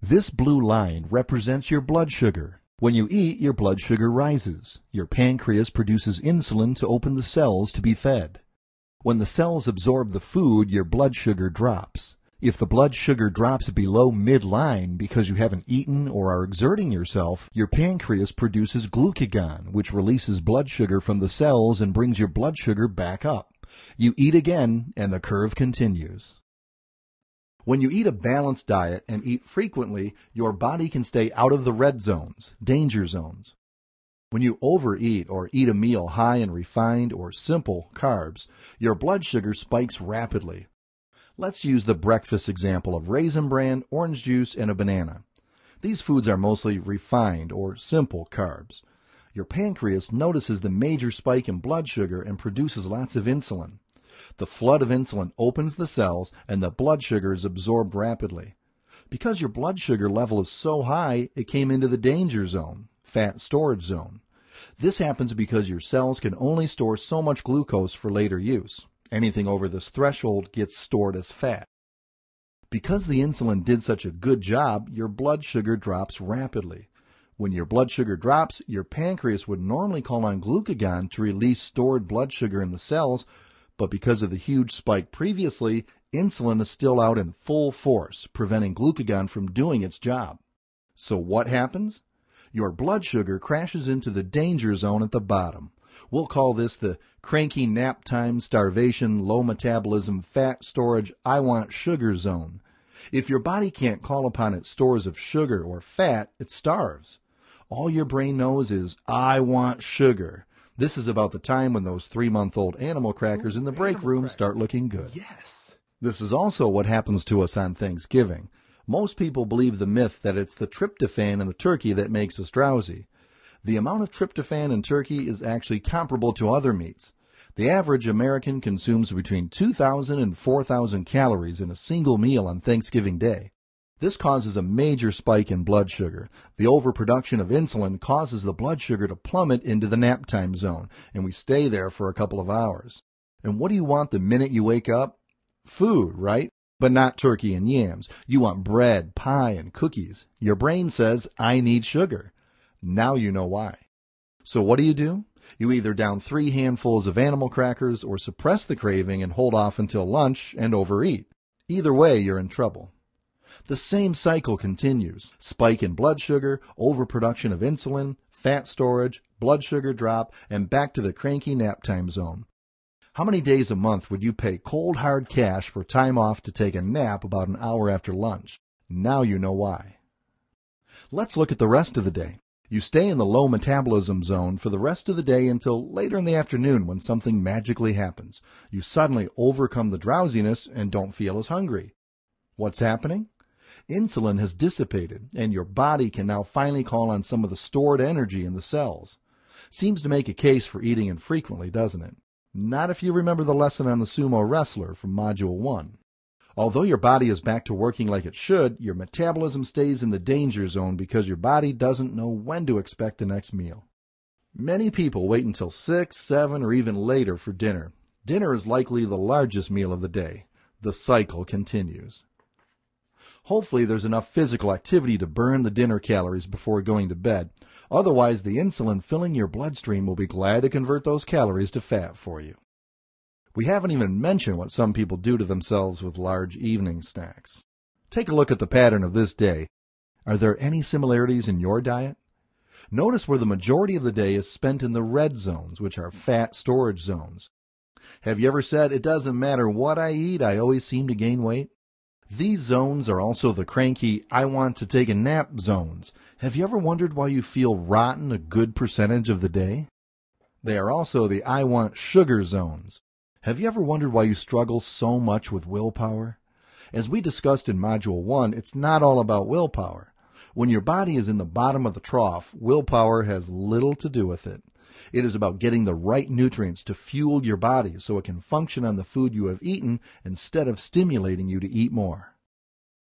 This blue line represents your blood sugar. When you eat, your blood sugar rises. Your pancreas produces insulin to open the cells to be fed. When the cells absorb the food, your blood sugar drops. If the blood sugar drops below midline because you haven't eaten or are exerting yourself, your pancreas produces glucagon, which releases blood sugar from the cells and brings your blood sugar back up. You eat again, and the curve continues. When you eat a balanced diet and eat frequently, your body can stay out of the red zones, danger zones. When you overeat or eat a meal high in refined or simple carbs, your blood sugar spikes rapidly. Let's use the breakfast example of Raisin Bran, orange juice, and a banana. These foods are mostly refined or simple carbs. Your pancreas notices the major spike in blood sugar and produces lots of insulin. The flood of insulin opens the cells and the blood sugar is absorbed rapidly. Because your blood sugar level is so high, it came into the danger zone, fat storage zone. This happens because your cells can only store so much glucose for later use. Anything over this threshold gets stored as fat. Because the insulin did such a good job, your blood sugar drops rapidly. When your blood sugar drops, your pancreas would normally call on glucagon to release stored blood sugar in the cells, but because of the huge spike previously, insulin is still out in full force, preventing glucagon from doing its job. So what happens? Your blood sugar crashes into the danger zone at the bottom. We'll call this the cranky nap time, starvation, low metabolism, fat storage, I want sugar zone. If your body can't call upon its stores of sugar or fat, it starves. All your brain knows is, I want sugar. This is about the time when those 3-month-old animal crackers in the break room start looking good. Yes. This is also what happens to us on Thanksgiving. Most people believe the myth that it's the tryptophan in the turkey that makes us drowsy. The amount of tryptophan in turkey is actually comparable to other meats. The average American consumes between 2,000 and 4,000 calories in a single meal on Thanksgiving Day. This causes a major spike in blood sugar. The overproduction of insulin causes the blood sugar to plummet into the nap time zone, and we stay there for a couple of hours. And what do you want the minute you wake up? Food, right? But not turkey and yams. You want bread, pie, and cookies. Your brain says, I need sugar. Now you know why. So what do? You either down 3 handfuls of animal crackers or suppress the craving and hold off until lunch and overeat. Either way, you're in trouble. The same cycle continues. Spike in blood sugar, overproduction of insulin, fat storage, blood sugar drop, and back to the cranky nap time zone. How many days a month would you pay cold hard cash for time off to take a nap about an hour after lunch? Now you know why. Let's look at the rest of the day. You stay in the low metabolism zone for the rest of the day until later in the afternoon when something magically happens. You suddenly overcome the drowsiness and don't feel as hungry. What's happening? Insulin has dissipated, and your body can now finally call on some of the stored energy in the cells. Seems to make a case for eating infrequently, doesn't it? Not if you remember the lesson on the sumo wrestler from Module 1. Although your body is back to working like it should, your metabolism stays in the danger zone because your body doesn't know when to expect the next meal. Many people wait until 6, 7, or even later for dinner. Dinner is likely the largest meal of the day. The cycle continues. Hopefully there's enough physical activity to burn the dinner calories before going to bed. Otherwise, the insulin filling your bloodstream will be glad to convert those calories to fat for you. We haven't even mentioned what some people do to themselves with large evening snacks. Take a look at the pattern of this day. Are there any similarities in your diet? Notice where the majority of the day is spent in the red zones, which are fat storage zones. Have you ever said, it doesn't matter what I eat, I always seem to gain weight? These zones are also the cranky, I want to take a nap zones. Have you ever wondered why you feel rotten a good percentage of the day? They are also the I want sugar zones. Have you ever wondered why you struggle so much with willpower? As we discussed in Module 1, it's not all about willpower. When your body is in the bottom of the trough, willpower has little to do with it. It is about getting the right nutrients to fuel your body so it can function on the food you have eaten instead of stimulating you to eat more.